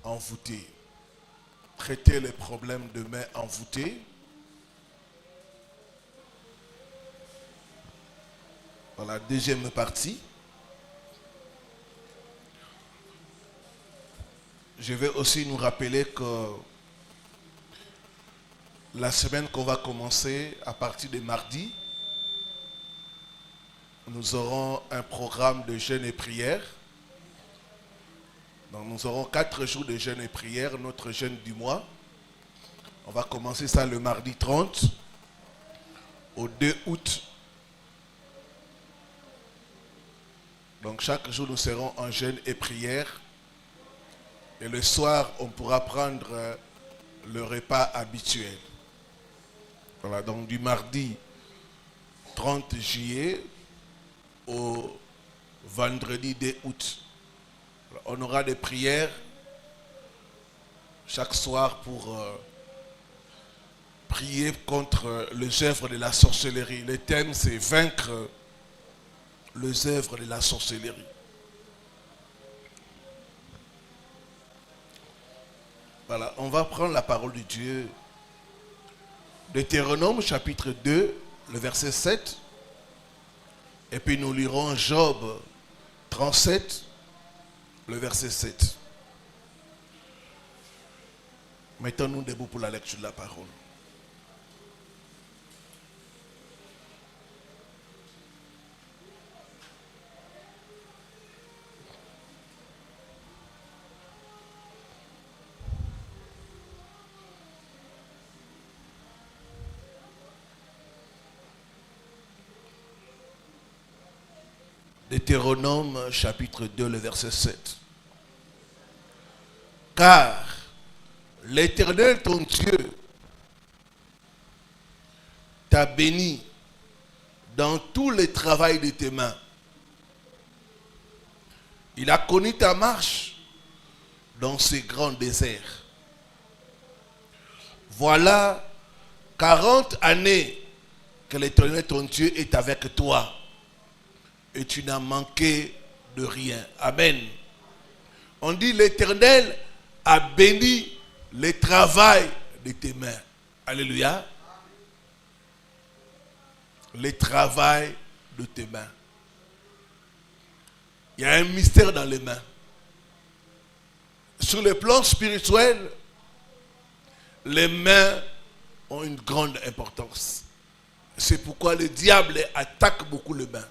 envoûtées. Traiter les problèmes de mains envoûtées. Voilà, deuxième partie. Je vais aussi nous rappeler que la semaine qu'on va commencer à partir de mardi, nous aurons un programme de jeûne et prière. Donc nous aurons 4 jours de jeûne et prière, notre jeûne du mois. On va commencer ça le mardi 30 au 2 août. Donc chaque jour nous serons en jeûne et prière. Et le soir, on pourra prendre le repas habituel. Voilà, donc du mardi 30 juillet au vendredi 2 août. On aura des prières chaque soir pour prier contre les œuvres de la sorcellerie. Le thème, c'est vaincre les œuvres de la sorcellerie. Voilà, on va prendre la parole de Dieu. Deutéronome chapitre 2, le verset 7. Et puis nous lirons Job 37, le verset 7. Mettons-nous debout pour la lecture de la parole. Deutéronome chapitre 2, le verset 7. Car l'Éternel ton Dieu t'a béni dans tout le travail de tes mains. Il a connu ta marche dans ce grand désert. Voilà 40 années que l'Éternel ton Dieu est avec toi. Et tu n'as manqué de rien. Amen. On dit l'Éternel a béni le travail de tes mains. Alléluia. Le travail de tes mains. Il y a un mystère dans les mains. Sur le plan spirituel, les mains ont une grande importance. C'est pourquoi le diable attaque beaucoup les mains.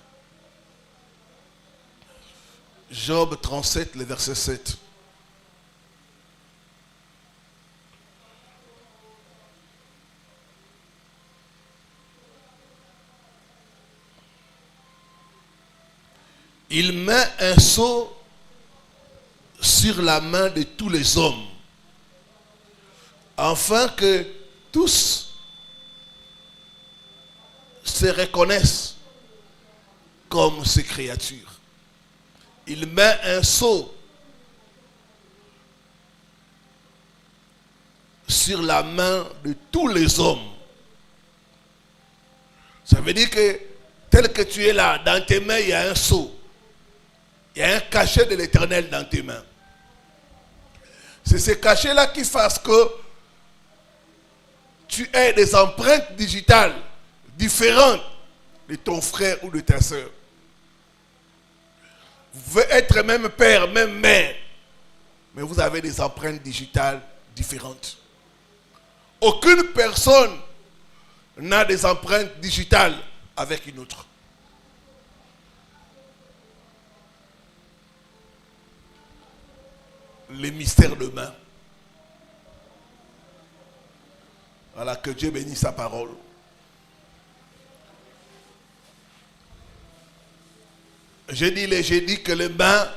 Job 37, le verset 7. Il met un sceau sur la main de tous les hommes, afin que tous se reconnaissent comme ses créatures. Il met un sceau sur la main de tous les hommes. Ça veut dire que tel que tu es là, dans tes mains, il y a un sceau. Il y a un cachet de l'Éternel dans tes mains. C'est ce cachet-là qui fasse que tu aies des empreintes digitales différentes de ton frère ou de ta soeur. Vous pouvez être même père, même mère, mais vous avez des empreintes digitales différentes. Aucune personne n'a des empreintes digitales avec une autre. Les mystères de main. Voilà, que Dieu bénisse sa parole. J'ai dit que les mains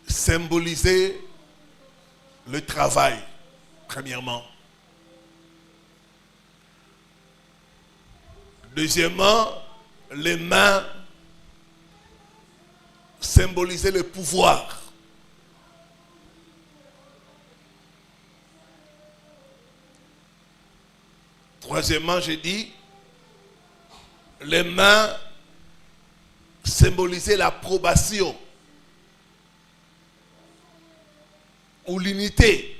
symbolisaient le travail, premièrement. Deuxièmement, les mains symbolisaient le pouvoir. Troisièmement, j'ai dit, les mains symbolisaient l'approbation. ou l'unité.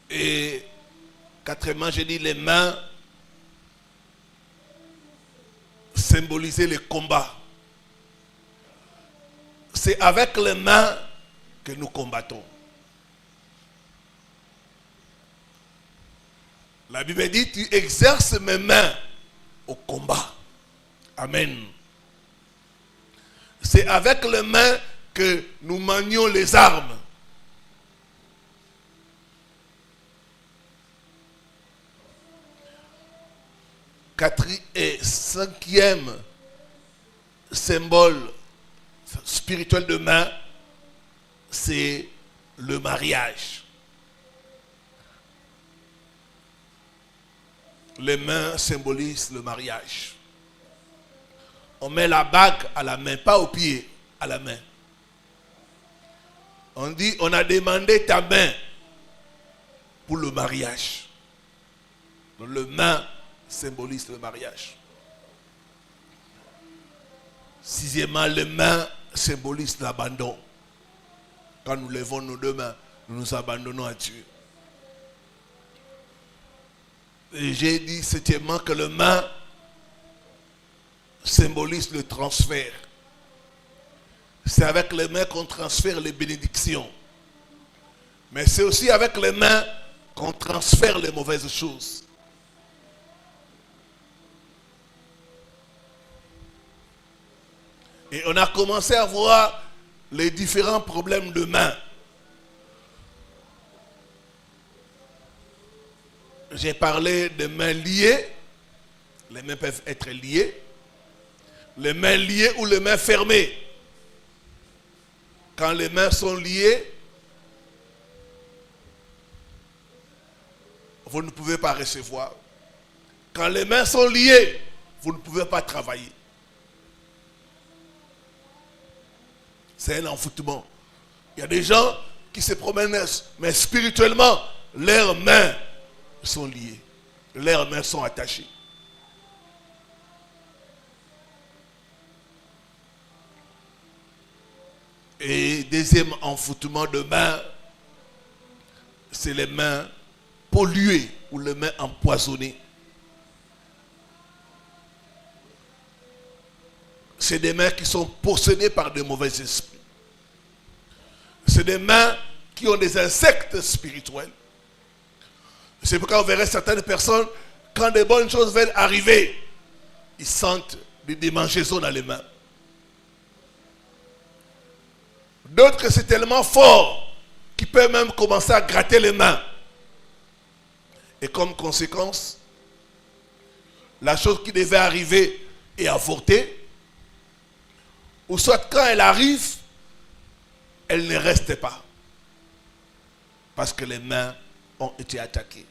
Et quatrièmement, j'ai dit les mains symbolisaient le combat. C'est avec les mains que nous combattons. La Bible dit, tu exerces mes mains au combat. Amen. C'est avec les mains que nous manions les armes. Et cinquième symbole spirituel de main, c'est le mariage. Les mains symbolisent le mariage. On met la bague à la main, pas au pied, à la main. On dit, on a demandé ta main pour le mariage. Donc, le main symbolise le mariage. Sixièmement, les mains symbolisent l'abandon. Quand nous levons nos deux mains, nous nous abandonnons à Dieu. Et j'ai dit septièmement que le main symbolise le transfert. C'est avec les mains qu'on transfère les bénédictions. Mais c'est aussi avec les mains qu'on transfère les mauvaises choses. Et on a commencé à voir les différents problèmes de main. J'ai parlé de mains liées. Les mains peuvent être liées. Les mains liées ou les mains fermées. Quand les mains sont liées, vous ne pouvez pas recevoir. Quand les mains sont liées, vous ne pouvez pas travailler. C'est un envoûtement. Il y a des gens qui se promènent, mais spirituellement, leurs mains sont liées. Leurs mains sont attachées. Et deuxième envoûtement de main, c'est les mains polluées ou les mains empoisonnées. C'est des mains qui sont possédées par de mauvais esprits. C'est des mains qui ont des insectes spirituels. C'est pourquoi on verrait certaines personnes, quand des bonnes choses viennent arriver, ils sentent des démangeaisons dans les mains. D'autres, c'est tellement fort qu'ils peuvent même commencer à gratter les mains. Et comme conséquence, la chose qui devait arriver est avortée. Ou soit quand elle arrive, elle ne reste pas. Parce que les mains ont été attaquées.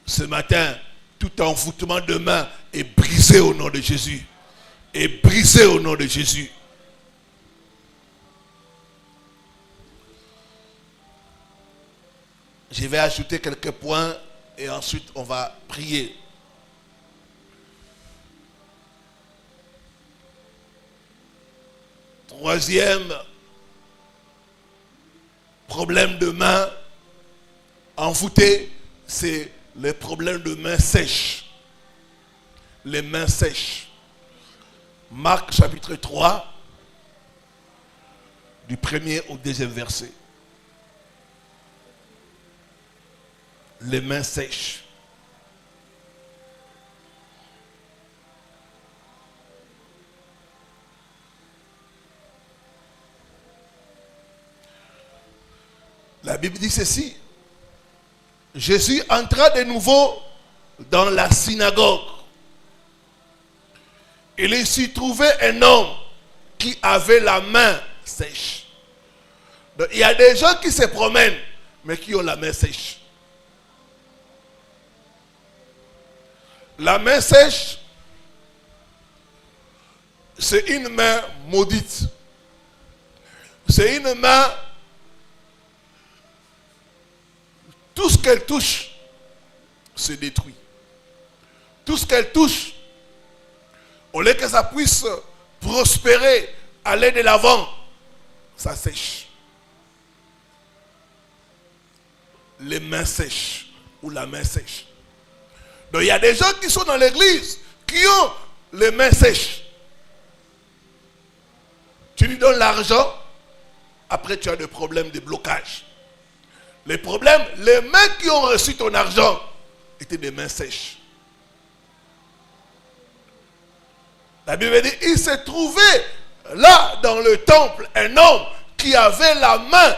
Ce matin, tout envoûtement de main est brisé au nom de Jésus. Est brisé au nom de Jésus. Je vais ajouter quelques points et ensuite on va prier. Troisième problème de main envoûtée, c'est le problème de main sèche. Les mains sèches. Marc chapitre 3, du 1er au 2e verset. Les mains sèches. La Bible dit ceci. Jésus entra de nouveau dans la synagogue. Il s'y trouvait un homme qui avait la main sèche. Donc, il y a des gens qui se promènent, mais qui ont la main sèche. La main sèche, c'est une main maudite. C'est une main, tout ce qu'elle touche se détruit. Tout ce qu'elle touche, au lieu que ça puisse prospérer, aller de l'avant, ça sèche. Les mains sèches ou la main sèche. Donc il y a des gens qui sont dans l'église qui ont les mains sèches. Tu lui donnes l'argent, après tu as des problèmes de blocage. Les problèmes, les mains qui ont reçu ton argent étaient des mains sèches. La Bible dit, il s'est trouvé là dans le temple un homme qui avait la main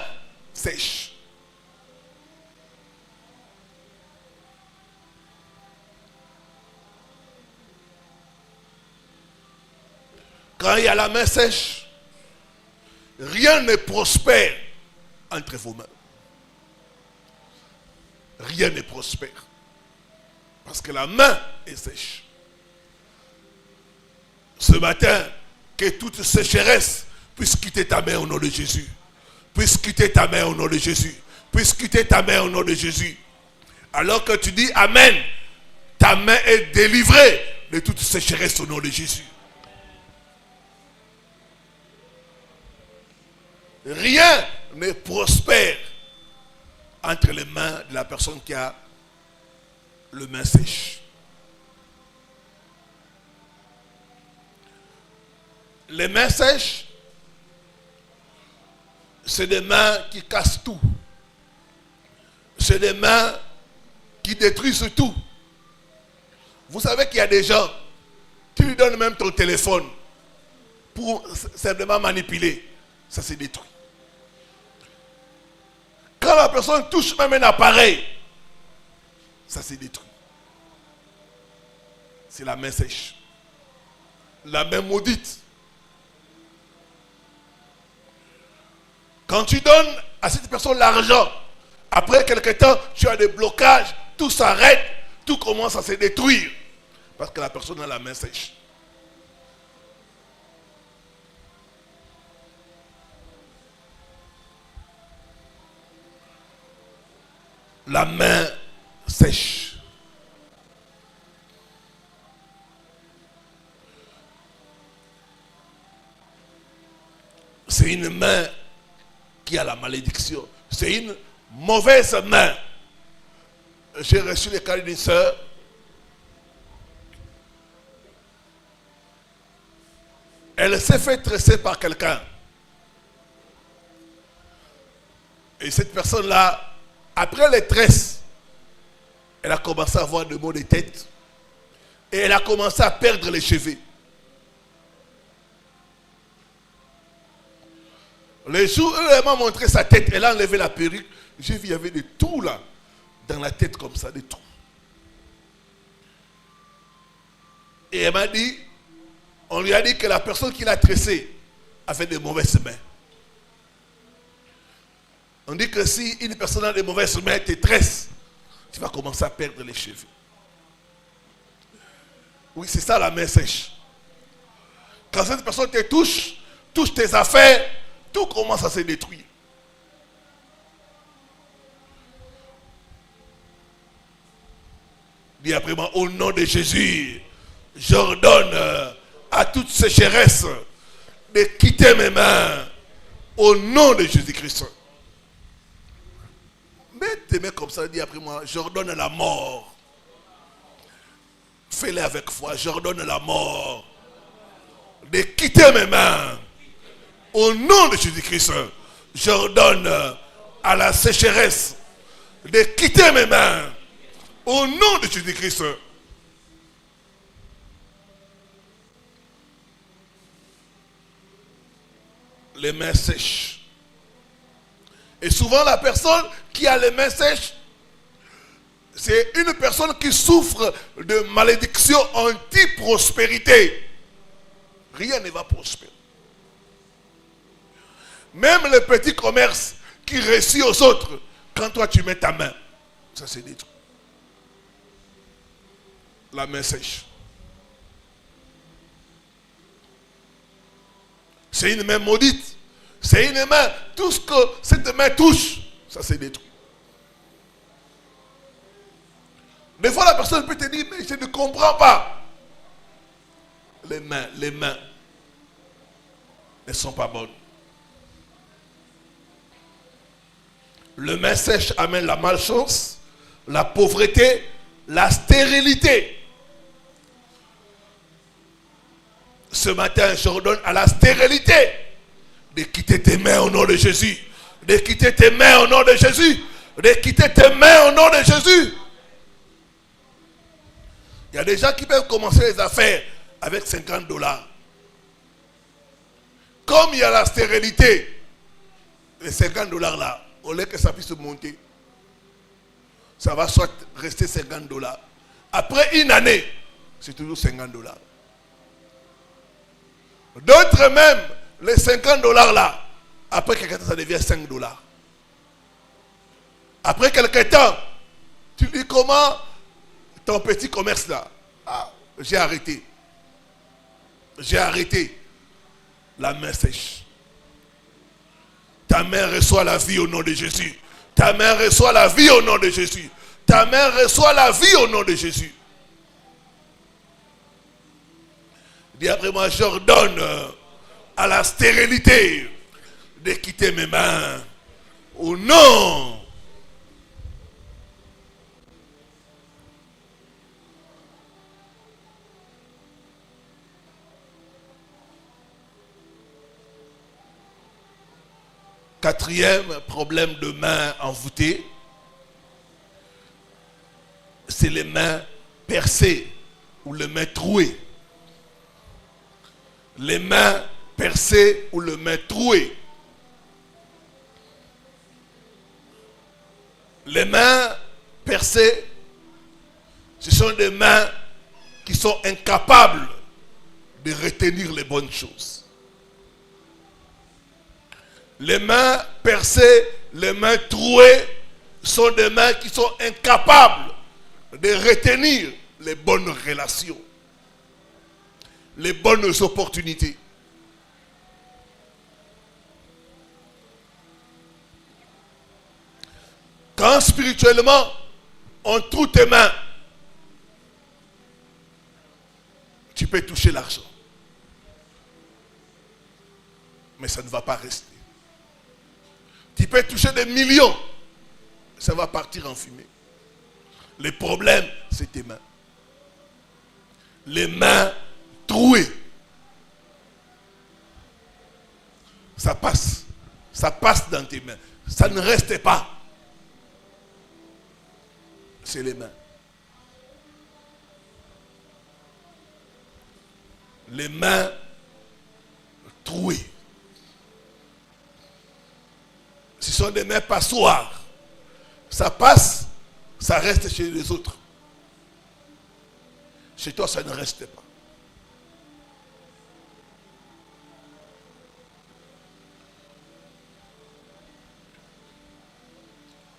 sèche. Quand il y a la main sèche, rien ne prospère entre vos mains. Rien ne prospère. Parce que la main est sèche. Ce matin, que toute sécheresse puisse quitter ta main au nom de Jésus. Puisse quitter ta main au nom de Jésus. Puisse quitter ta main au nom de Jésus. Alors que tu dis Amen, ta main est délivrée de toute sécheresse au nom de Jésus. Rien ne prospère entre les mains de la personne qui a le main sèche. Les mains sèches, c'est des mains qui cassent tout. C'est des mains qui détruisent tout. Vous savez qu'il y a des gens qui lui donnent même ton téléphone pour simplement manipuler. Ça se détruit. Quand la personne touche même un appareil, ça se détruit. C'est la main sèche. La main maudite. Quand tu donnes à cette personne l'argent, après quelque temps, tu as des blocages, tout s'arrête, tout commence à se détruire. Parce que la personne a la main sèche. La main sèche. C'est une main qui a la malédiction. C'est une mauvaise main. J'ai reçu le cas d'une sœur. Elle s'est fait tresser par quelqu'un. Et cette personne-là, après les tresses, elle a commencé à avoir des maux de tête. Et elle a commencé à perdre les cheveux. Le jour où elle m'a montré sa tête, elle a enlevé la perruque. J'ai vu, il y avait des trous là, dans la tête comme ça, des trous. Et elle m'a dit, on lui a dit que la personne qui l'a tressée avait de mauvaises mains. On dit que si une personne a de mauvaises mains te tresse, tu vas commencer à perdre les cheveux. Oui, c'est ça la main sèche. Quand cette personne te touche tes affaires, tout commence à se détruire. Dis après moi, au nom de Jésus, j'ordonne à toute sécheresse de quitter mes mains. Au nom de Jésus-Christ. Mets tes mains comme ça, dis après moi, j'ordonne la mort. Fais-le avec foi, j'ordonne la mort. De quitter mes mains. Au nom de Jésus-Christ, j'ordonne à la sécheresse de quitter mes mains. Au nom de Jésus-Christ. Les mains sèches. Et souvent la personne qui a les mains sèches, c'est une personne qui souffre de malédiction anti-prospérité. Rien ne va prospérer. Même le petit commerce qui réussit aux autres, quand toi tu mets ta main, ça se détruit. La main sèche. C'est une main maudite. C'est une main, tout ce que cette main touche, ça se détruit. Des fois la personne peut te dire, mais je ne comprends pas. Les mains ne sont pas bonnes. Le main sèche amène la malchance, la pauvreté, la stérilité. Ce matin, je redonne à la stérilité de quitter tes mains au nom de Jésus. De quitter tes mains au nom de Jésus. De quitter tes mains au nom de Jésus. Il y a des gens qui peuvent commencer les affaires avec 50 $. Comme il y a la stérilité, les 50 $ là, au lieu que ça puisse monter, ça va soit rester 50 $. Après une année, c'est toujours 50 $. D'autres même, les 50 $ là, après quelques temps, ça devient 5 $. Après quelques temps, tu dis comment ton petit commerce là, ah, j'ai arrêté. J'ai arrêté. La main sèche. Ta main reçoit la vie au nom de Jésus. Ta main reçoit la vie au nom de Jésus. Ta main reçoit la vie au nom de Jésus. Dis après moi, j'ordonne à la stérilité de quitter mes mains. Au nom. Quatrième problème de main envoûtée, c'est les mains percées ou les mains trouées. Les mains percées ou les mains trouées. Les mains percées, ce sont des mains qui sont incapables de retenir les bonnes choses. Les mains percées, les mains trouées sont des mains qui sont incapables de retenir les bonnes relations, les bonnes opportunités. Quand spirituellement, on trouve tes mains, tu peux toucher l'argent. Mais ça ne va pas rester. Tu peux toucher des millions, ça va partir en fumée. Le problème, c'est tes mains. Les mains trouées. Ça passe dans tes mains. Ça ne reste pas. C'est les mains. Les mains trouées. Ce sont des mains passoires. Ça passe, ça reste chez les autres. Chez toi, ça ne reste pas.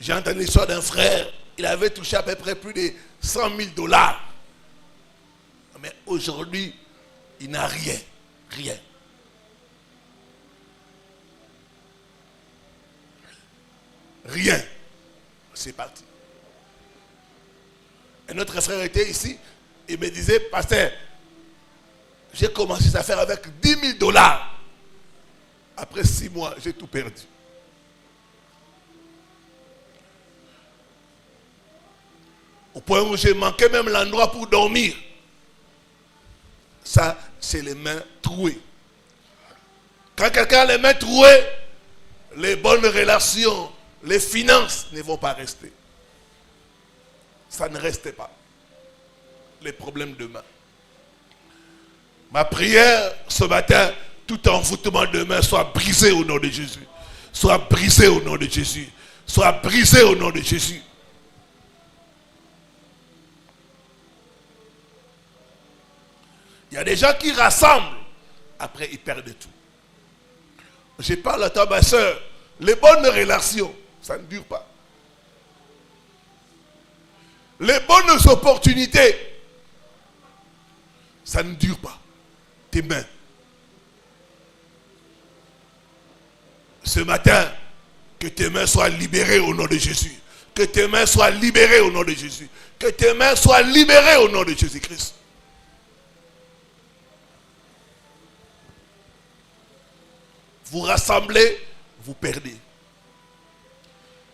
J'ai entendu l'histoire d'un frère, il avait touché à peu près plus de 100 000 $. Mais aujourd'hui, il n'a rien. Rien. Rien. C'est parti. Un autre frère était ici. Il me disait, pasteur, j'ai commencé cette affaire avec 10 000 $. Après 6 mois, j'ai tout perdu. Au point où j'ai manqué même l'endroit pour dormir. Ça, c'est les mains trouées. Quand quelqu'un a les mains trouées, les bonnes relations, les finances ne vont pas rester. Ça ne reste pas. Les problèmes de main. Ma prière ce matin, tout envoûtement de main soit brisé au nom de Jésus. Soit brisé au nom de Jésus. Soit brisé au nom de Jésus. Il y a des gens qui rassemblent, après ils perdent tout. Je parle à toi, ma soeur, les bonnes relations, ça ne dure pas. Les bonnes opportunités, ça ne dure pas. Tes mains. Ce matin, que tes mains soient libérées au nom de Jésus. Que tes mains soient libérées au nom de Jésus. Que tes mains soient libérées au nom de Jésus-Christ. Vous rassemblez, vous perdez.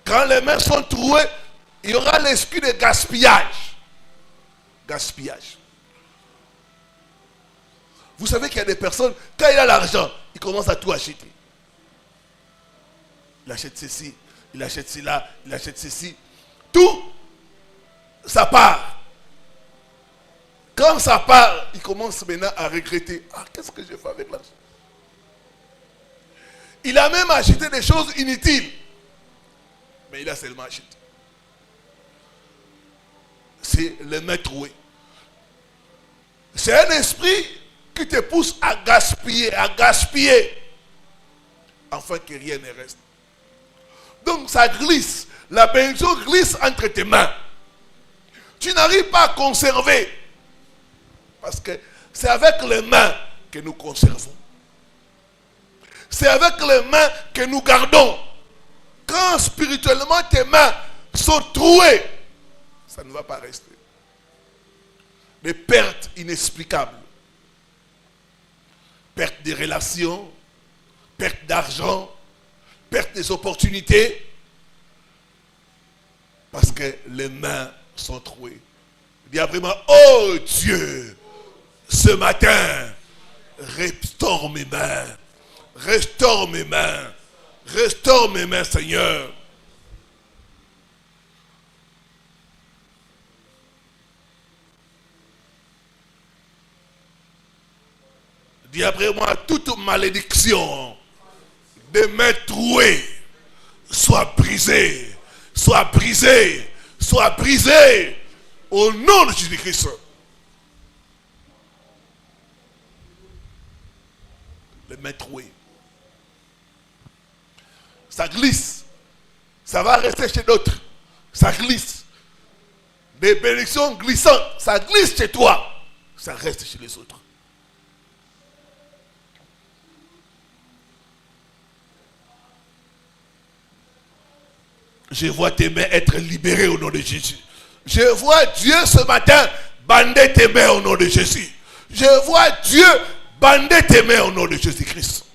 Quand les mains sont trouées, il y aura l'esprit de gaspillage. Gaspillage. Vous savez qu'il y a des personnes, quand il a l'argent, il commence à tout acheter. Il achète ceci, il achète cela, il achète ceci. Tout, ça part. Quand ça part, il commence maintenant à regretter. Ah, qu'est-ce que j'ai fait avec l'argent? Il a même acheté des choses inutiles. Mais il a seulement acheté. C'est le main troué. C'est un esprit qui te pousse à gaspiller, afin que rien ne reste. Donc ça glisse. La bénédiction glisse entre tes mains. Tu n'arrives pas à conserver. Parce que c'est avec les mains que nous conservons. C'est avec les mains que nous gardons. Quand spirituellement tes mains sont trouées, ça ne va pas rester. Des pertes inexplicables. Perte des relations, perte d'argent, perte des opportunités. Parce que les mains sont trouées. Il dit vraiment, oh Dieu, ce matin, restaure mes mains. Restaure mes mains. Restaure mes mains, Seigneur. Dis après moi, toute malédiction de mains trouées soit brisée, soit brisée, soit brisée au nom de Jésus-Christ. Les mains trouées. Ça glisse. Ça va rester chez d'autres. Ça glisse. Des bénédictions glissantes. Ça glisse chez toi. Ça reste chez les autres. Je vois tes mains être libérées au nom de Jésus. Je vois Dieu ce matin bander tes mains au nom de Jésus. Je vois Dieu bander tes mains au nom de Jésus-Christ.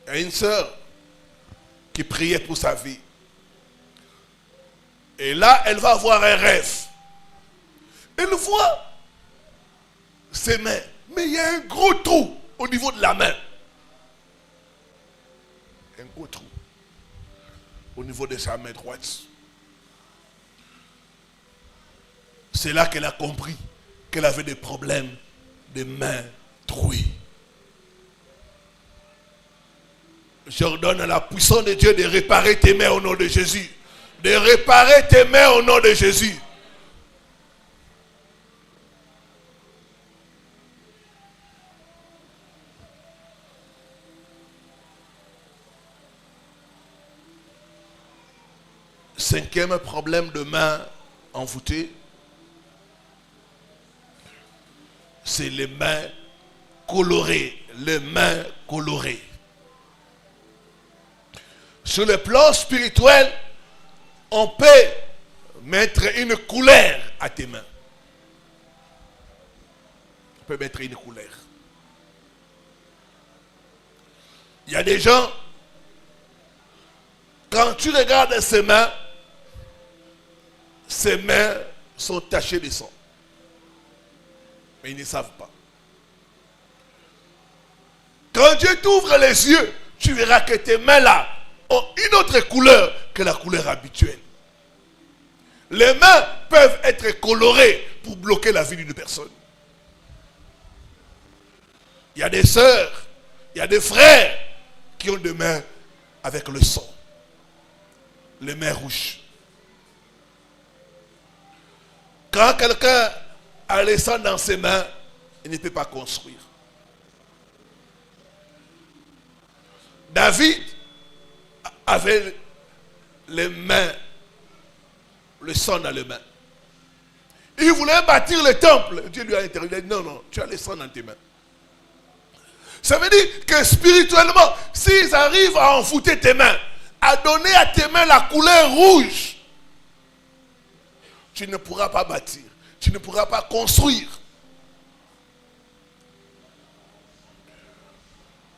Il y a une sœur qui priait pour sa vie. Et là, elle va avoir un rêve. Elle voit ses mains. Mais il y a un gros trou au niveau de la main. Un gros trou au niveau de sa main droite. C'est là qu'elle a compris qu'elle avait des problèmes de mains trouées. J'ordonne à la puissance de Dieu de réparer tes mains au nom de Jésus. De réparer tes mains au nom de Jésus. Cinquième problème de main envoûtée, c'est les mains colorées. Les mains colorées. Sur le plan spirituel, on peut mettre une couleur à tes mains. On peut mettre une couleur. Il y a des gens, quand tu regardes ses mains sont tachées de sang. Mais ils ne savent pas. Quand Dieu t'ouvre les yeux, tu verras que tes mains là ont une autre couleur que la couleur habituelle. Les mains peuvent être colorées pour bloquer la vie d'une personne. Il y a des sœurs, il y a des frères qui ont des mains avec le sang. Les mains rouges. Quand quelqu'un a le sang dans ses mains, il ne peut pas construire. David avait les mains, le sang dans les mains. Il voulait bâtir le temple. Dieu lui a interdit. Il a dit non, non, tu as le sang dans tes mains. Ça veut dire que spirituellement, s'ils arrivent à envoûter tes mains, a donné à tes mains la couleur rouge, tu ne pourras pas bâtir, tu ne pourras pas construire.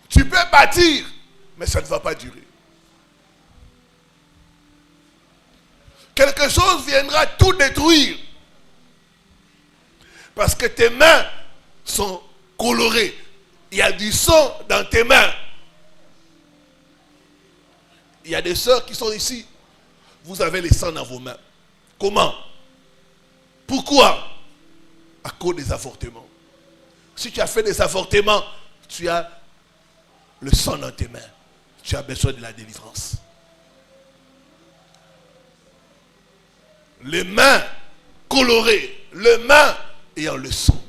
Tu peux bâtir, mais ça ne va pas durer. Quelque chose viendra tout détruire. Parce que tes mains sont colorées. Il y a du sang dans tes mains. Il y a des sœurs qui sont ici. Vous avez le sang dans vos mains. Comment? Pourquoi? À cause des avortements. Si tu as fait des avortements, tu as le sang dans tes mains. Tu as besoin de la délivrance. Les mains colorées, les mains ayant le sang.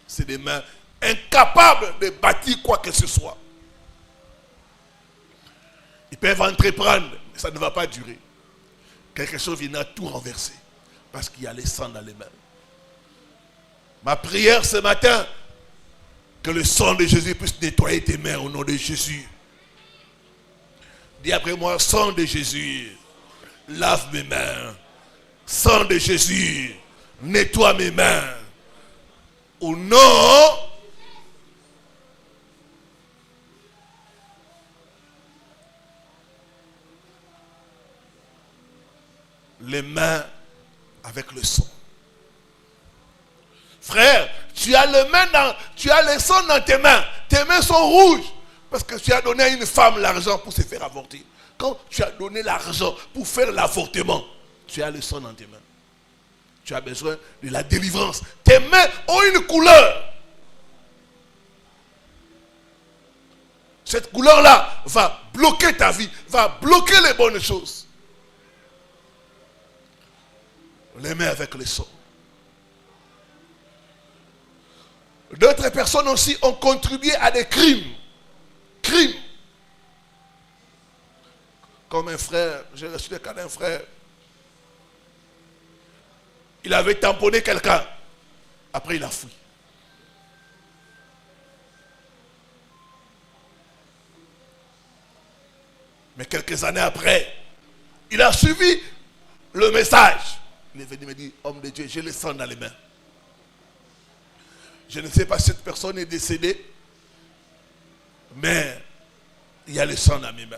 C'est des mains incapables de bâtir quoi que ce soit. Ils peuvent entreprendre, mais ça ne va pas durer. Quelque chose viendra tout renverser. Parce qu'il y a le sang dans les mains. Ma prière ce matin, que le sang de Jésus puisse nettoyer tes mains au nom de Jésus. Dis après moi, sang de Jésus, lave mes mains. Sang de Jésus, nettoie mes mains. Au nom les mains avec le sang. Frère, tu as le sang dans tes mains. Tes mains sont rouges parce que tu as donné à une femme l'argent pour se faire avorter. Quand tu as donné l'argent pour faire l'avortement, tu as le sang dans tes mains. Tu as besoin de la délivrance. Tes mains ont une couleur. Cette couleur-là va bloquer ta vie, va bloquer les bonnes choses. Les mains avec le sang. D'autres personnes aussi ont contribué à des crimes. Crimes. Comme un frère, j'ai reçu le cas d'un frère. Il avait tamponné quelqu'un. Après, il a fui. Mais quelques années après, il a suivi le message. Il est venu me dire, homme de Dieu, j'ai le sang dans les mains. Je ne sais pas si cette personne est décédée, mais il y a le sang dans mes mains.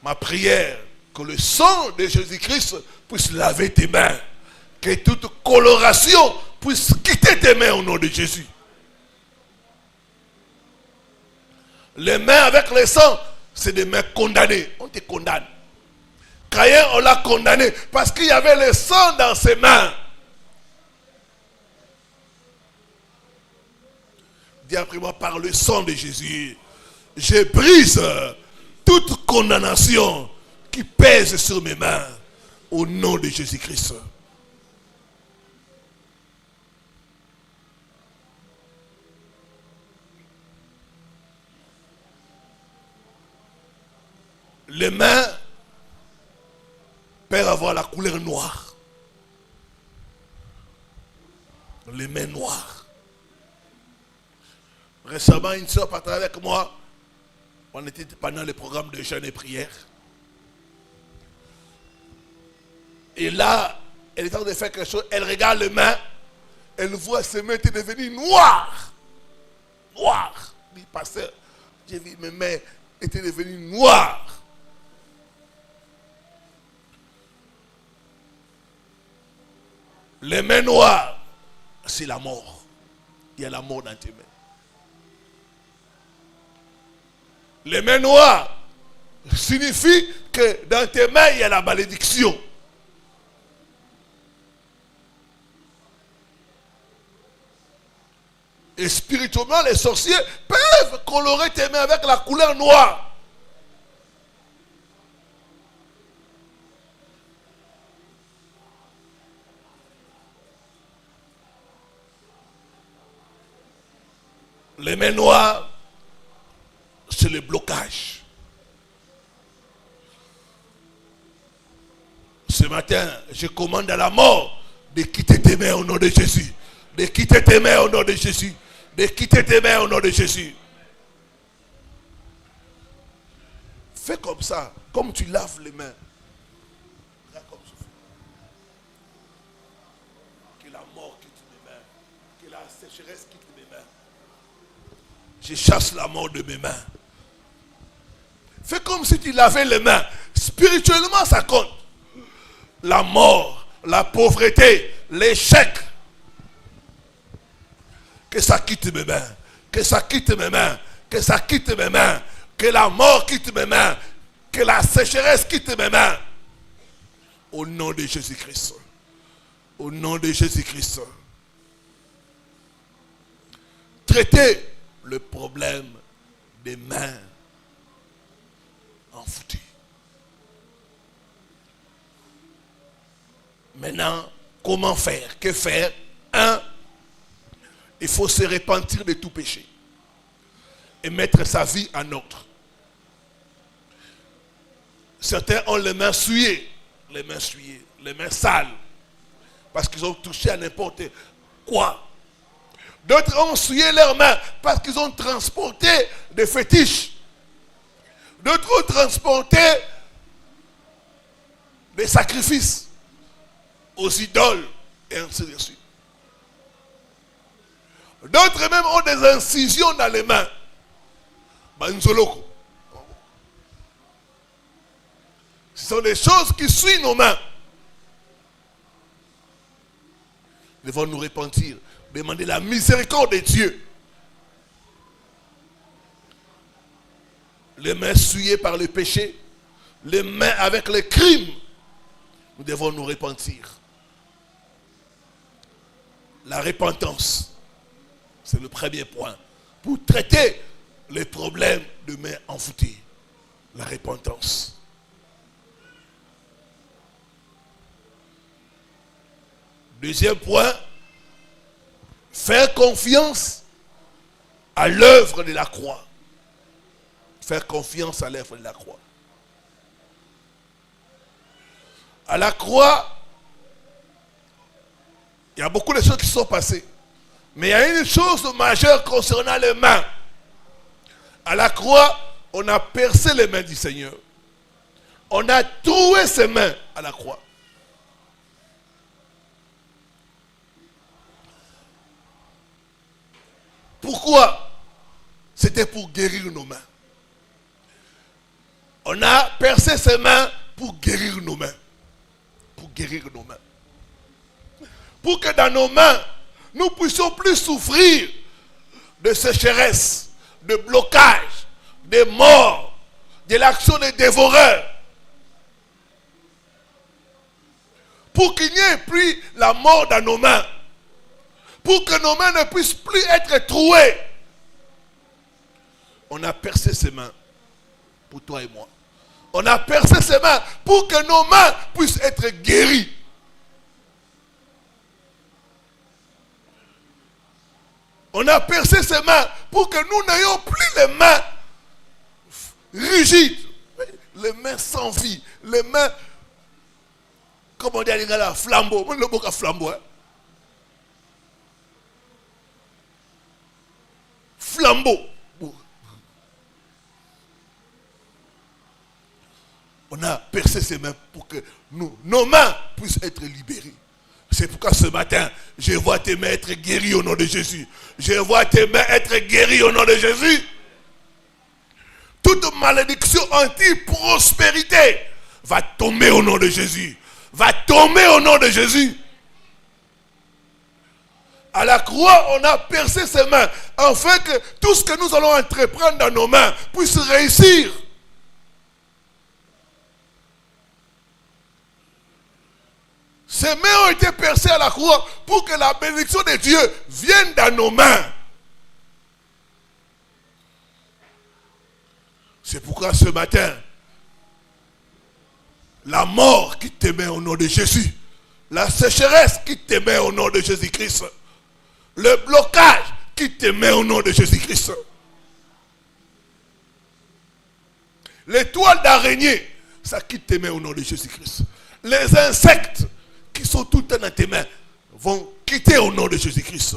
Ma prière, que le sang de Jésus-Christ puisse laver tes mains. Que toute coloration puisse quitter tes mains au nom de Jésus. Les mains avec le sang, c'est des mains condamnées. On te condamne. Caïn, on l'a condamné parce qu'il y avait le sang dans ses mains. Dis après moi, par le sang de Jésus, je brise toute condamnation qui pèse sur mes mains au nom de Jésus-Christ. Les mains peuvent avoir la couleur noire. Les mains noires. Récemment, une soeur partageait avec moi. On était pendant le programme de jeûne et prière. Et là, elle est en train de faire quelque chose. Elle regarde les mains. Elle voit ses mains étaient devenues noires. Noires. Elle dit, pasteur, j'ai vu mes mains étaient devenues noires. Les mains noires, c'est la mort. Il y a la mort dans tes mains. Les mains noires signifie que dans tes mains, il y a la malédiction. Et spirituellement, les sorciers peuvent colorer tes mains avec la couleur noire. Les mains noires, c'est le blocage. Ce matin, je commande à la mort de quitter tes mains au nom de Jésus. De quitter tes mains au nom de Jésus. De quitter tes mains au nom de Jésus. Fais comme ça, comme tu laves les mains. Regarde comme je fais. Que la mort quitte mes mains. Que la sécheresse quitte mes mains. Je chasse la mort de mes mains. Fais comme si tu lavais les mains. Spirituellement, ça compte. La mort, la pauvreté, l'échec. Que ça quitte mes mains. Que ça quitte mes mains. Que ça quitte mes mains. Que la mort quitte mes mains. Que la sécheresse quitte mes mains. Au nom de Jésus-Christ. Au nom de Jésus-Christ. Traitez le problème des mains enfouties. Maintenant, comment faire? Que faire? 1. Il faut se repentir de tout péché et mettre sa vie en ordre. Certains ont les mains souillées, les mains sales, parce qu'ils ont touché à n'importe quoi. D'autres ont souillé leurs mains parce qu'ils ont transporté des fétiches. D'autres ont transporté des sacrifices aux idoles et ainsi de suite. D'autres même ont des incisions dans les mains. Banzoloko. Ce sont des choses qui suivent nos mains. Nous devons nous repentir, demander la miséricorde de Dieu. Les mains souillées par le péché, les mains avec les crimes, nous devons nous repentir. La repentance, c'est le premier point. Pour traiter les problèmes de mains enfouties. La repentance. Deuxième point, faire confiance à l'œuvre de la croix. Faire confiance à l'œuvre de la croix. À la croix, il y a beaucoup de choses qui sont passées. Mais il y a une chose majeure concernant les mains. À la croix, on a percé les mains du Seigneur. On a troué ses mains à la croix. Pourquoi? C'était pour guérir nos mains. On a percé ses mains pour guérir nos mains. Pour guérir nos mains. Pour que dans nos mains, nous puissions plus souffrir de sécheresse, de blocage, de mort, de l'action des dévoreurs. Pour qu'il n'y ait plus la mort dans nos mains. Pour que nos mains ne puissent plus être trouées. On a percé ses mains pour toi et moi. On a percé ses mains pour que nos mains puissent être guéries. On a percé ses mains pour que nous n'ayons plus les mains rigides, les mains sans vie, les mains, comme on dit à l'ingala, flambeau. Le mot flambeau. Flambeau. On a percé ses mains pour que nos mains puissent être libérées. C'est pourquoi ce matin, je vois tes mains être guéries au nom de Jésus. Je vois tes mains être guéries au nom de Jésus. Toute malédiction anti-prospérité va tomber au nom de Jésus. Va tomber au nom de Jésus. À la croix, on a percé ses mains afin que tout ce que nous allons entreprendre dans nos mains puisse réussir. Ces mains ont été percées à la croix pour que la bénédiction de Dieu vienne dans nos mains. C'est pourquoi ce matin, la mort qui t'aimait au nom de Jésus, la sécheresse qui t'aimait au nom de Jésus-Christ, le blocage qui t'aimait au nom de Jésus-Christ, l'étoile d'araignée, ça qui t'aimait au nom de Jésus-Christ, les insectes qui sont tout le temps dans tes mains vont quitter au nom de Jésus-Christ.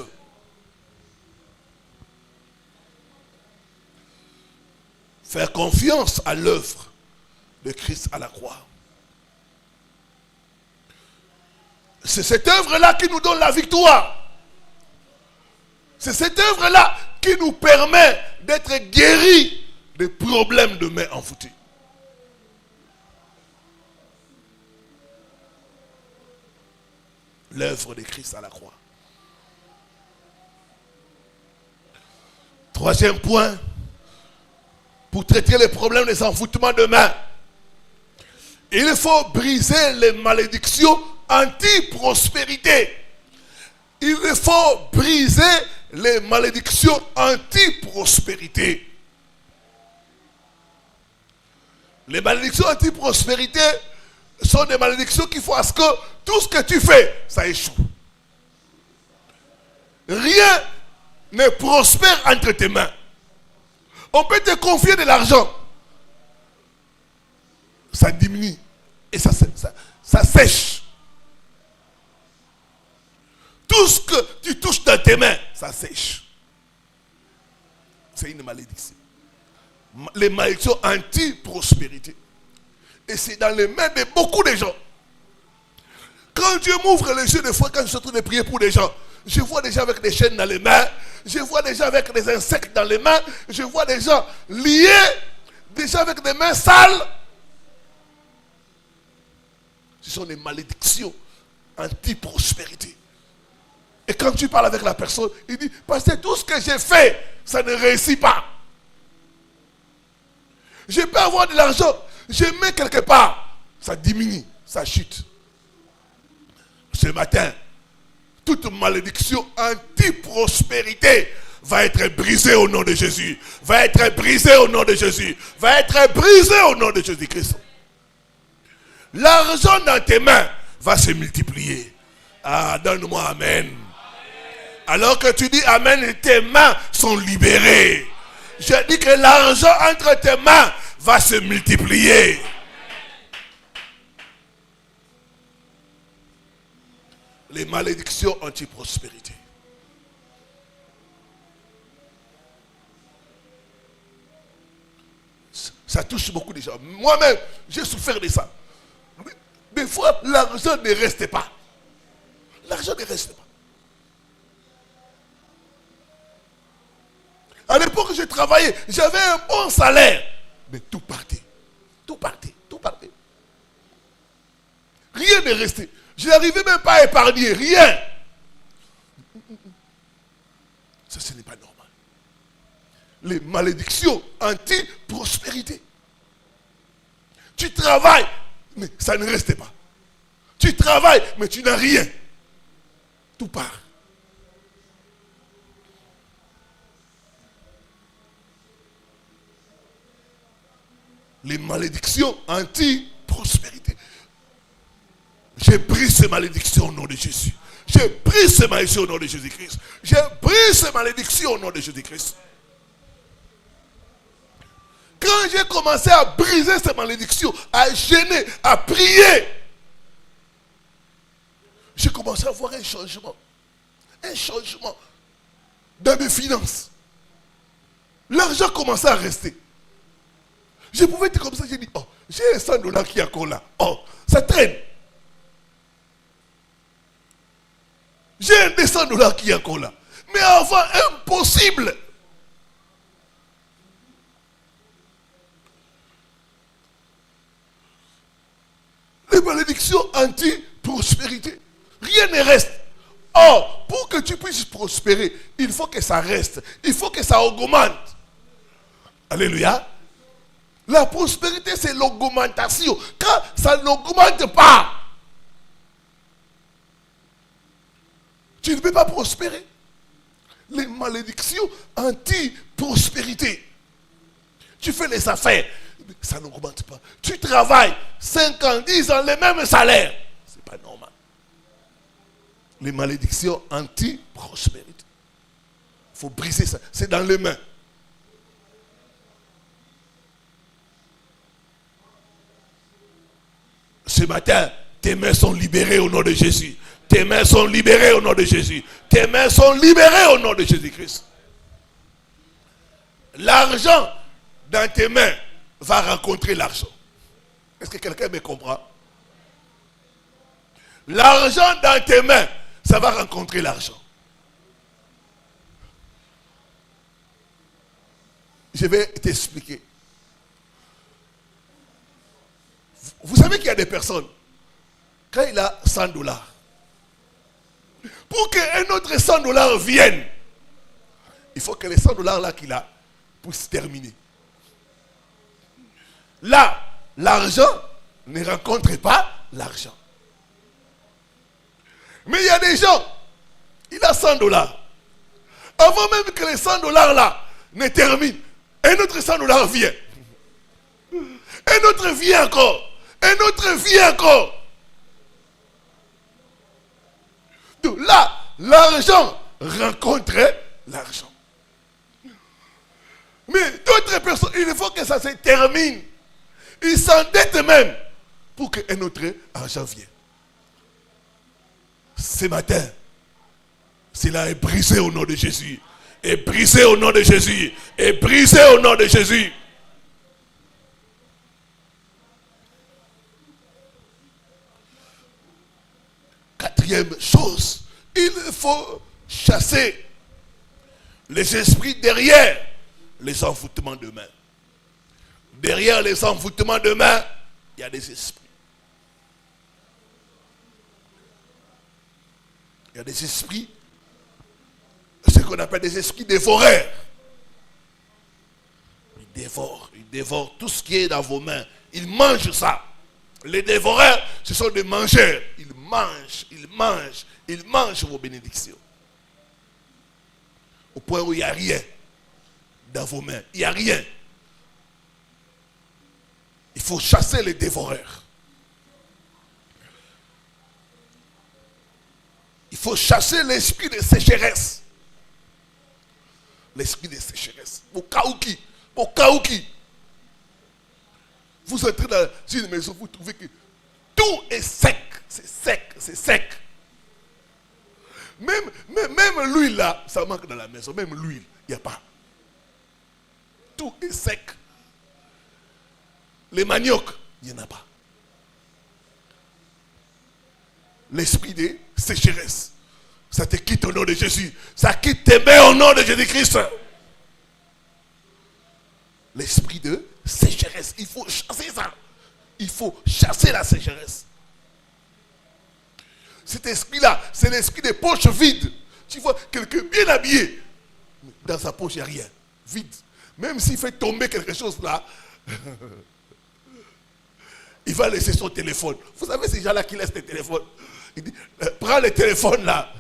Faire confiance à l'œuvre de Christ à la croix. C'est cette œuvre-là qui nous donne la victoire. C'est cette œuvre-là qui nous permet d'être guéris des problèmes de main envoûtée. L'œuvre de Christ à la croix. Troisième point, pour traiter les problèmes des envoûtements de main, il faut briser les malédictions anti-prospérité. Il faut briser les malédictions anti-prospérité. Les malédictions anti-prospérité sont des malédictions qui font à ce que tout ce que tu fais, ça échoue. Rien ne prospère entre tes mains. On peut te confier de l'argent. Ça diminue et ça sèche. Tout ce que tu touches dans tes mains, ça sèche. C'est une malédiction. Les malédictions anti-prospérité. Et c'est dans les mains de beaucoup de gens. Quand Dieu m'ouvre les yeux, des fois, quand je suis en train de prier pour des gens, je vois des gens avec des chaînes dans les mains, je vois des gens avec des insectes dans les mains, je vois des gens liés, des gens avec des mains sales. Ce sont des malédictions anti-prospérité. Et quand tu parles avec la personne, il dit, parce que tout ce que j'ai fait, ça ne réussit pas. Je peux avoir de l'argent, je mets quelque part, ça diminue, ça chute. Ce matin, toute malédiction anti-prospérité va être brisée au nom de Jésus. Va être brisée au nom de Jésus. Va être brisée au nom de Jésus-Christ. L'argent dans tes mains va se multiplier. Ah, donne-moi amen. Alors que tu dis amen, tes mains sont libérées. Je dis que l'argent entre tes mains va se multiplier. Les malédictions anti-prospérité. Ça touche beaucoup de gens. Moi-même, j'ai souffert de ça. Des fois, l'argent ne reste pas. L'argent ne reste pas. À l'époque où je travaillais, j'avais un bon salaire. Mais tout partait. Tout partait. Tout partait. Rien n'est resté. Je n'arrivais même pas à épargner. Rien. Ça, ce n'est pas normal. Les malédictions anti-prospérité. Tu travailles, mais ça ne reste pas. Tu travailles, mais tu n'as rien. Tout part. Les malédictions anti-prospérité. J'ai brisé ces malédictions au nom de Jésus. J'ai brisé ces malédictions au nom de Jésus-Christ. J'ai brisé ces malédictions au nom de Jésus-Christ. Quand j'ai commencé à briser ces malédictions, à gêner, à prier, j'ai commencé à voir un changement. Un changement dans mes finances. L'argent commençait à rester. Je pouvais être comme ça, j'ai dit, oh, j'ai un $100 qui est encore là. Oh, ça traîne. J'ai un $200 qui est encore là. Mais avant, impossible. Les malédictions anti-prospérité. Rien ne reste. Or, pour que tu puisses prospérer, il faut que ça reste. Il faut que ça augmente. Alléluia. La prospérité, c'est l'augmentation. Quand ça n'augmente pas, tu ne peux pas prospérer. Les malédictions anti-prospérité. Tu fais les affaires, ça n'augmente pas. Tu travailles 5 ans, 10 ans, les mêmes salaires. C'est pas normal. Les malédictions anti-prospérité. Il faut briser ça. C'est dans les mains. Ce matin, tes mains sont libérées au nom de Jésus. Tes mains sont libérées au nom de Jésus. Tes mains sont libérées au nom de Jésus-Christ. L'argent dans tes mains va rencontrer l'argent. Est-ce que quelqu'un me comprend? L'argent dans tes mains, ça va rencontrer l'argent. Je vais t'expliquer. Vous savez qu'il y a des personnes, quand il a 100 dollars, pour qu'un autre 100 dollars vienne, il faut que les 100 dollars là qu'il a puissent terminer. Là, l'argent ne rencontre pas l'argent. Mais il y a des gens, il a 100 dollars. Avant même que les 100 dollars là ne terminent, un autre 100 dollars vient. Un autre vient encore. Un autre vient encore. Donc là, l'argent rencontre l'argent. Mais d'autres personnes, il faut que ça se termine. Ils s'endettent même pour qu'un autre argent vienne. Ce matin, cela est brisé au nom de Jésus. Est brisé au nom de Jésus. Est brisé au nom de Jésus. Quatrième chose, il faut chasser les esprits derrière les envoûtements de main. Derrière les envoûtements de main, il y a des esprits. Il y a des esprits, ce qu'on appelle des esprits dévoreurs. Ils dévorent tout ce qui est dans vos mains. Ils mangent ça. Les dévoreurs, ce sont des mangeurs. Ils mangent vos bénédictions. Au point où il n'y a rien dans vos mains. Il n'y a rien. Il faut chasser les dévoreurs. Il faut chasser l'esprit de sécheresse. L'esprit de sécheresse. Au cas où qui. Vous entrez dans une maison, vous trouvez que tout est sec. C'est sec. Même l'huile là, ça manque dans la maison. Même l'huile, il n'y a pas. Tout est sec. Les maniocs, il n'y en a pas. L'esprit de sécheresse, ça te quitte au nom de Jésus. Ça quitte tes mains au nom de Jésus-Christ. L'esprit de sécheresse, il faut chasser ça. Il faut chasser la sécheresse. Cet esprit-là, c'est l'esprit des poches vides. Tu vois quelqu'un bien habillé, dans sa poche, il n'y a rien. Vide. Même s'il fait tomber quelque chose là, il va laisser son téléphone. Vous savez ces gens-là qui laissent les téléphones. Il dit, prends le téléphone là.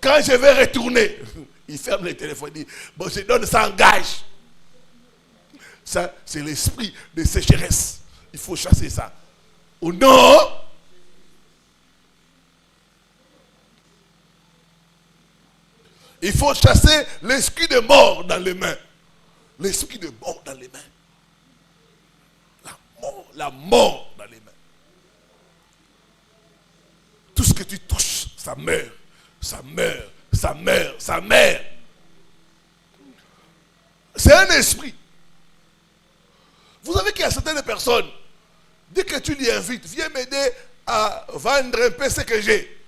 Quand je vais retourner, il ferme le téléphone. Il dit, bon, je donne ça en gage. Ça, c'est l'esprit de sécheresse. Il faut chasser ça. Au nom. Il faut chasser l'esprit de mort dans les mains. L'esprit de mort dans les mains. La mort dans les mains. Tout ce que tu touches, ça meurt. Ça meurt. Ça meurt. Ça meurt. C'est un esprit. Vous savez qu'il y a certaines personnes, dès que tu les invites, viens m'aider à vendre un peu ce que j'ai.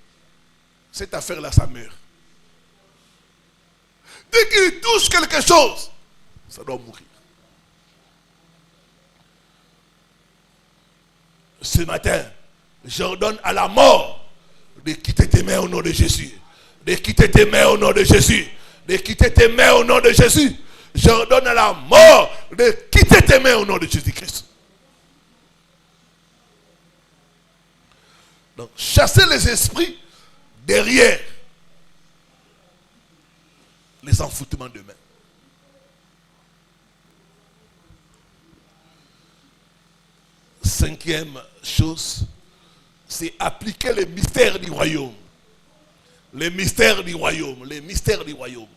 Cette affaire-là, ça meurt. Dès qu'il touche quelque chose, ça doit mourir. Ce matin, j'ordonne à la mort de quitter tes mains au nom de Jésus. De quitter tes mains au nom de Jésus. De quitter tes mains au nom de Jésus. J'ordonne à la mort de quitter tes mains au nom de Jésus-Christ. Donc, chasser les esprits derrière les envoûtements de main. Cinquième chose, c'est appliquer les mystères du royaume. Les mystères du royaume. Les mystères du royaume.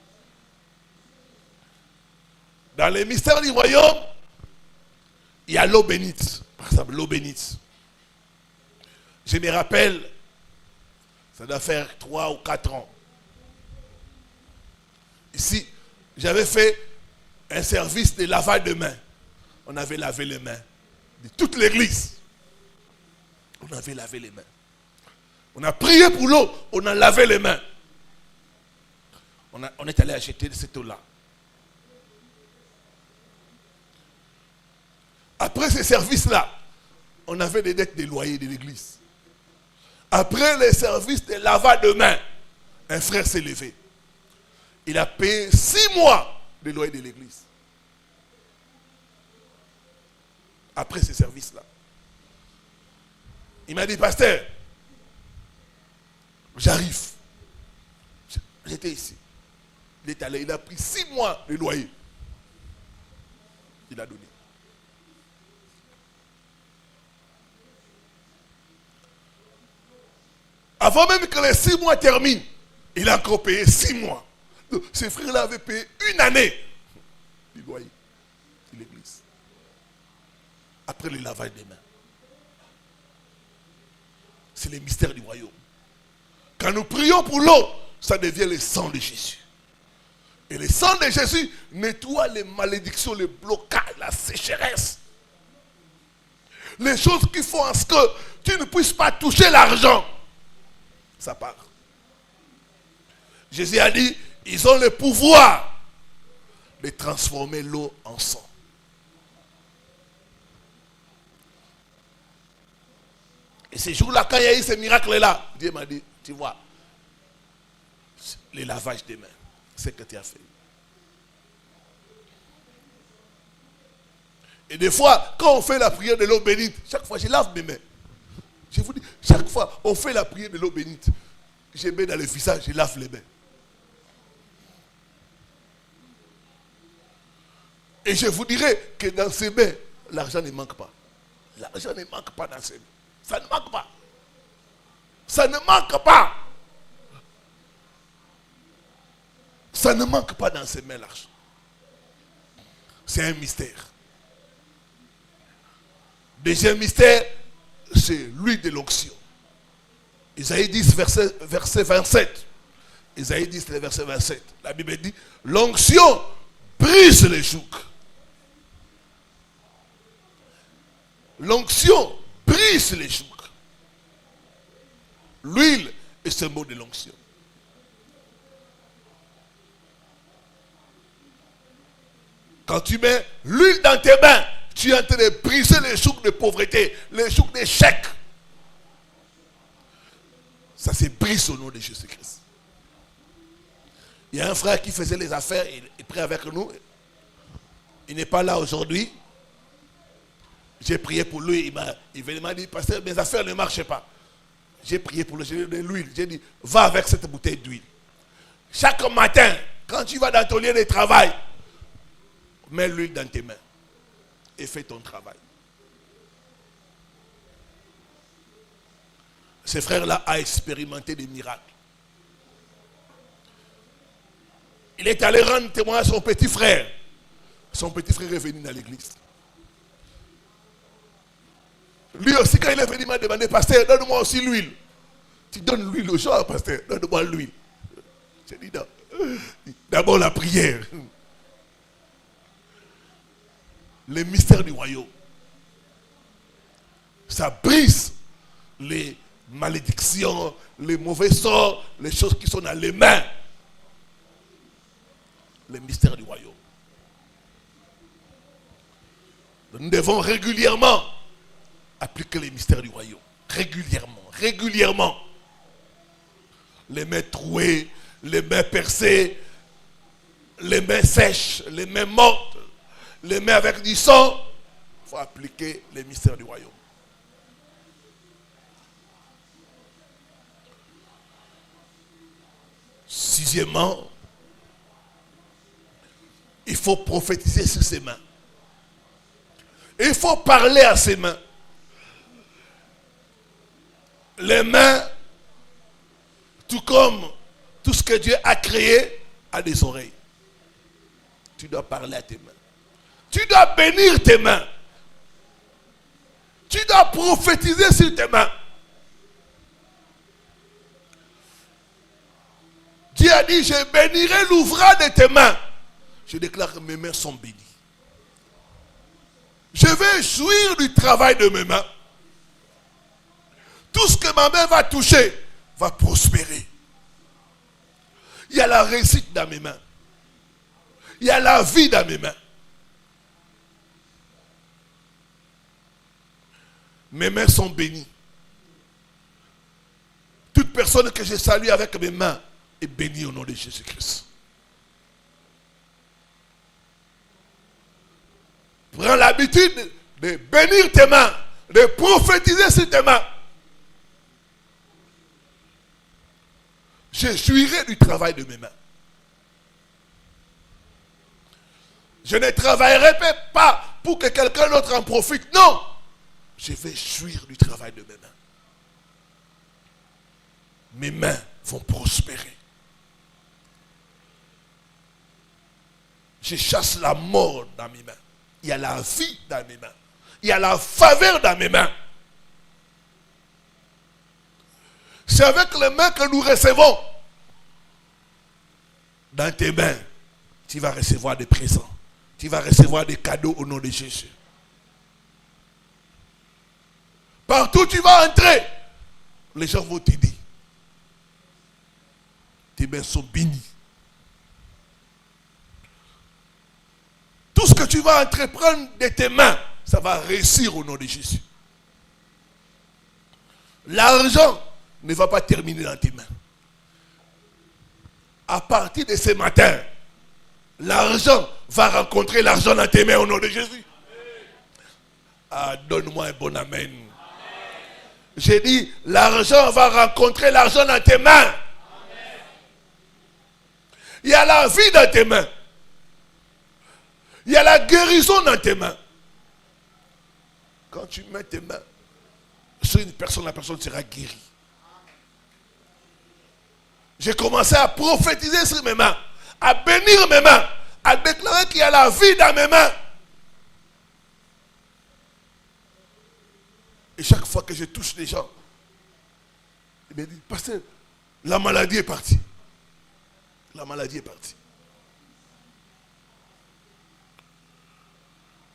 Dans les mystères du royaume, il y a l'eau bénite. Par exemple, l'eau bénite. Je me rappelle, ça doit faire 3 ou 4 ans. Ici, j'avais fait un service de lavage de mains. On avait lavé les mains. de toute l'église. On avait lavé les mains. On a prié pour l'eau, on a lavé les mains. On est allé acheter cette eau-là. Après ces services-là, on avait des dettes de loyer de l'église. Après les services de lavage de mains, un frère s'est levé. Il a payé 6 mois de loyer de l'église. Après ces services-là. Il m'a dit, pasteur, j'arrive. J'étais ici. Il est allé, il a pris 6 mois de loyer. Il a donné. Avant même que les 6 mois terminent, il a encore payé 6 mois. Donc, ces frères-là avaient payé 1 année du loyer de l'église. Après le lavage des mains. C'est le mystère du royaume. Quand nous prions pour l'eau, ça devient le sang de Jésus. Et le sang de Jésus nettoie les malédictions, les blocages, la sécheresse. Les choses qui font en ce que tu ne puisses pas toucher l'argent. Ça part. Jésus a dit, ils ont le pouvoir de transformer l'eau en sang. Et ces jours-là, quand il y a eu ces miracles-là, Dieu m'a dit, tu vois, le lavage des mains, c'est ce que tu as fait. Et des fois, quand on fait la prière de l'eau bénite, chaque fois, je lave mes mains. Je vous dis, chaque fois, on fait la prière de l'eau bénite. Je mets dans le visage, je lave les mains. Et je vous dirai que dans ces mains, l'argent ne manque pas. L'argent ne manque pas dans ces mains. Ça ne manque pas. Ça ne manque pas. Ça ne manque pas dans ces mains, l'argent. C'est un mystère. Deuxième mystère, c'est l'huile de l'onction. Isaïe 10, verset 27. Isaïe 10, verset 27. La Bible dit, l'onction brise les jougs. L'onction brise les jougs. L'huile est ce mot de l'onction. Quand tu mets l'huile dans tes mains, tu es en train de briser les jougs de pauvreté, les jougs d'échec. Ça se brise au nom de Jésus-Christ. Il y a un frère qui faisait les affaires, il prie avec nous. Il n'est pas là aujourd'hui. J'ai prié pour lui, il m'a dit, pasteur, mes affaires ne marchent pas. J'ai prié pour lui, j'ai donné de l'huile. J'ai dit, va avec cette bouteille d'huile. Chaque matin, quand tu vas dans ton lieu de travail, mets l'huile dans tes mains et fais ton travail. Ce frère-là a expérimenté des miracles. Il est allé rendre témoin à son petit frère. Son petit frère est venu dans l'église. Lui aussi, quand il est venu, il m'a demandé, pasteur, donne-moi aussi l'huile. Tu donnes l'huile au gens, pasteur, donne-moi l'huile. J'ai dit non. D'abord la prière. Le mystère du royaume. Ça brise les malédictions, les mauvais sorts, les choses qui sont dans les mains. Le mystère du royaume. Nous devons régulièrement appliquer les mystères du royaume. Régulièrement. Les mains trouées, les mains percées, les mains sèches, les mains mortes, les mains avec du sang. Il faut appliquer les mystères du royaume. Sixièmement, il faut prophétiser sur ses mains. Et il faut parler à ses mains. Les mains, tout comme tout ce que Dieu a créé, a des oreilles. Tu dois parler à tes mains. Tu dois bénir tes mains. Tu dois prophétiser sur tes mains. Dieu a dit, je bénirai l'ouvrage de tes mains. Je déclare que mes mains sont bénies. Je vais jouir du travail de mes mains. Tout ce que ma main va toucher va prospérer. Il y a la réussite dans mes mains. Il y a la vie dans mes mains. Mes mains sont bénies. Toute personne que je salue avec mes mains est bénie au nom de Jésus-Christ. Prends l'habitude de bénir tes mains, de prophétiser sur tes mains. Je jouirai du travail de mes mains. Je ne travaillerai pas pour que quelqu'un d'autre en profite. Non. Je vais jouir du travail de mes mains. Mes mains vont prospérer. Je chasse la mort dans mes mains. Il y a la vie dans mes mains. Il y a la faveur dans mes mains. C'est avec les mains que nous recevons. Dans tes mains, tu vas recevoir des présents. Tu vas recevoir des cadeaux au nom de Jésus. Partout où tu vas entrer, les gens vont te dire, tes mains sont bénies. Tout ce que tu vas entreprendre de tes mains, ça va réussir au nom de Jésus. L'argent ne va pas terminer dans tes mains. À partir de ce matin, l'argent va rencontrer l'argent dans tes mains au nom de Jésus. Ah, donne-moi un bon amen. J'ai dit, l'argent va rencontrer l'argent dans tes mains. Il y a la vie dans tes mains. Il y a la guérison dans tes mains. Quand tu mets tes mains sur une personne, la personne sera guérie. J'ai commencé à prophétiser sur mes mains, à bénir mes mains, à déclarer qu'il y a la vie dans mes mains. Et chaque fois que je touche les gens, ils me disent, pasteur, la maladie est partie. La maladie est partie.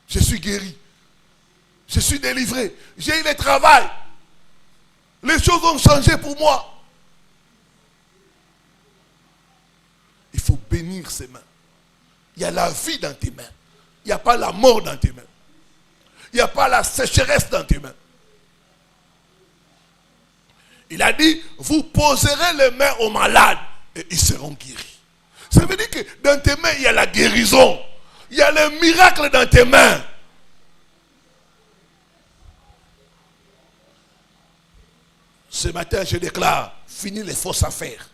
Je suis guéri. Je suis délivré. J'ai eu le travail. Les choses ont changé pour moi. Il faut bénir ses mains. Il y a la vie dans tes mains. Il n'y a pas la mort dans tes mains. Il n'y a pas la sécheresse dans tes mains. Il a dit, vous poserez les mains aux malades et ils seront guéris. Ça veut dire que dans tes mains, il y a la guérison. Il y a le miracle dans tes mains. Ce matin, je déclare, finis les fausses affaires.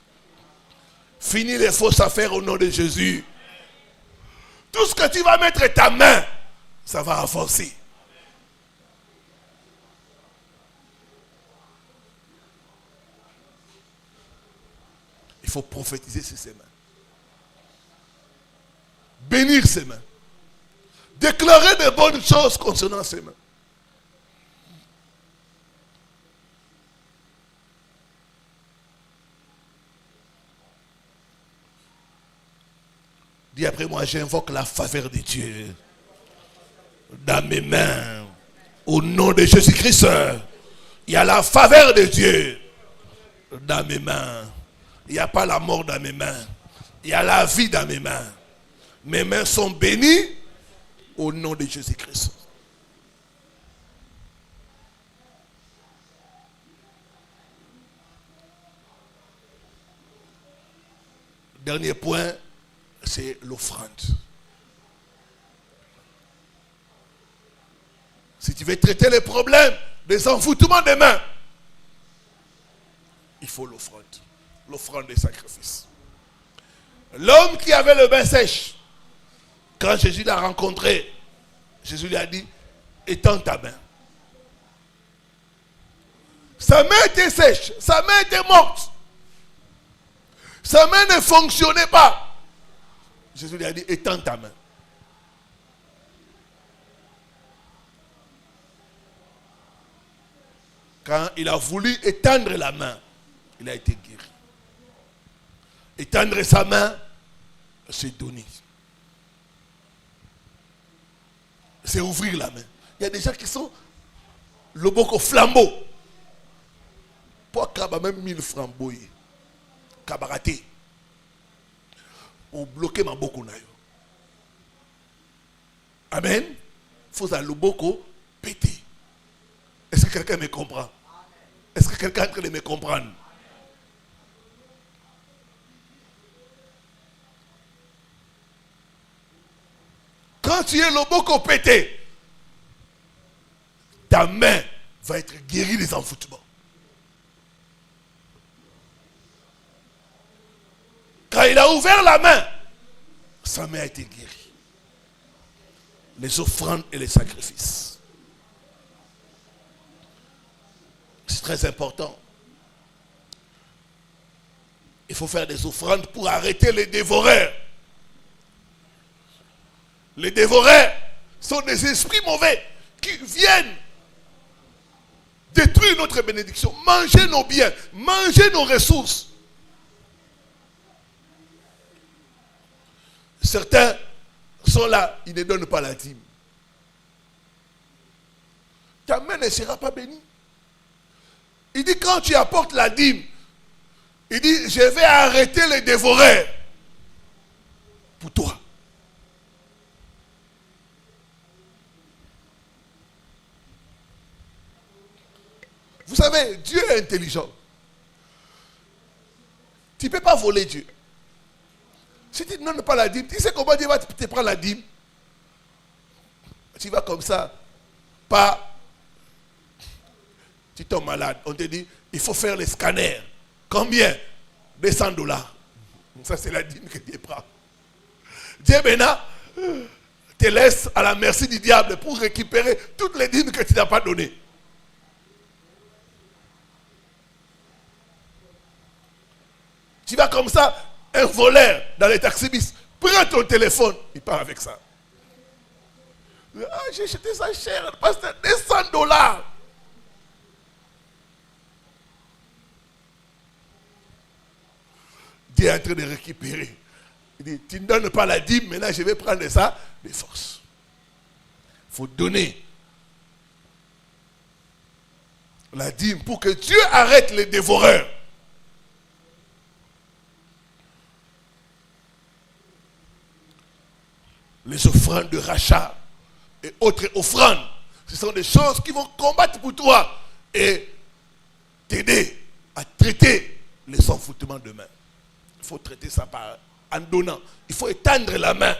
Finis les fausses affaires au nom de Jésus. Tout ce que tu vas mettre ta main, ça va avancer. Il faut prophétiser sur ses mains. Bénir ses mains. Déclarer de bonnes choses concernant ses mains. Dis après moi, j'invoque la faveur de Dieu dans mes mains. Au nom de Jésus-Christ, il y a la faveur de Dieu dans mes mains. Il n'y a pas la mort dans mes mains. Il y a la vie dans mes mains. Mes mains sont bénies au nom de Jésus-Christ. Dernier point, c'est l'offrande. Si tu veux traiter les problèmes des envoûtements des mains, il faut l'offrande. L'offrande des sacrifices. L'homme qui avait le bain sèche, quand Jésus l'a rencontré, Jésus lui a dit, étends ta main. Sa main était sèche, sa main était morte. Sa main ne fonctionnait pas. Jésus lui a dit, étends ta main. Quand il a voulu étendre la main, il a été guéri. Étendre sa main, c'est donner. c'est ouvrir la main. Il y a des gens qui sont le boko flambeau. Pour qu'il y ait même 1000 flambeaux. Kabaraté. Pour bloquer ma boko. Amen. Il faut que le boko péter. Est-ce que quelqu'un me comprend? Est-ce que quelqu'un est en train de me comprendre? Quand tu es le boko pété, ta main va être guérie des envoûtements. Quand il a ouvert la main, sa main a été guérie. Les offrandes et les sacrifices. C'est très important. Il faut faire des offrandes pour arrêter les dévoreurs. Les dévoreurs sont des esprits mauvais qui viennent détruire notre bénédiction, manger nos biens, manger nos ressources. Certains sont là, ils ne donnent pas la dîme. Ta main ne sera pas bénie. Il dit quand tu apportes la dîme, il dit je vais arrêter les dévoreurs pour toi. Vous savez, Dieu est intelligent. Tu ne peux pas voler Dieu. Si tu ne donnes pas la dîme, tu sais comment Dieu va te prendre la dîme? Tu vas comme ça, pas. Tu tombes malade. On te dit, il faut faire les scanners. Combien? $200. Ça, c'est la dîme que Dieu prend. Dieu maintenant te laisse à la merci du diable pour récupérer toutes les dîmes que tu n'as pas données. Tu vas comme ça, un voleur dans les taxis-bis, prends ton téléphone, il part avec ça. Ah, j'ai acheté ça cher, parce que $200. Dieu est en train de récupérer. Il dit, tu ne donnes pas la dîme, maintenant je vais prendre ça de force. Il faut donner la dîme pour que Dieu arrête les dévoreurs. Les offrandes de rachat et autres offrandes, ce sont des choses qui vont combattre pour toi et t'aider à traiter les envoûtements de main. Il faut traiter ça en donnant. Il faut étendre la main.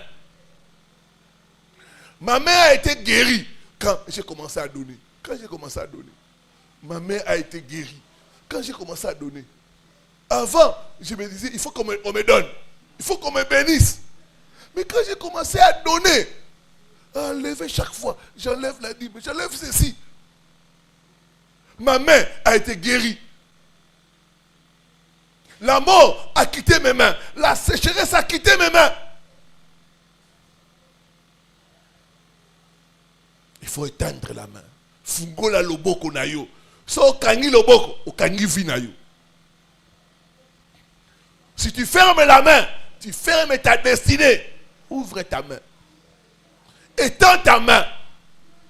Ma main a été guérie quand j'ai commencé à donner. Quand j'ai commencé à donner, ma main a été guérie. Quand j'ai commencé à donner. Avant, je me disais, il faut qu'on me donne. Il faut qu'on me bénisse. Mais quand j'ai commencé à donner, à enlever chaque fois, j'enlève la dîme, j'enlève ceci. Ma main a été guérie. La mort a quitté mes mains. La sécheresse a quitté mes mains. Il faut étendre la main. Fungola loboko na yo. So kangi loboko, o kangi vi na yo. Si tu fermes la main, tu fermes ta destinée. Ouvre ta main. Étends ta main.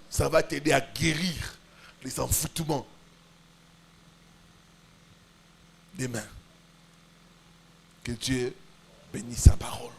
Ça va t'aider à guérir les envoûtements des mains. Que Dieu bénisse sa parole.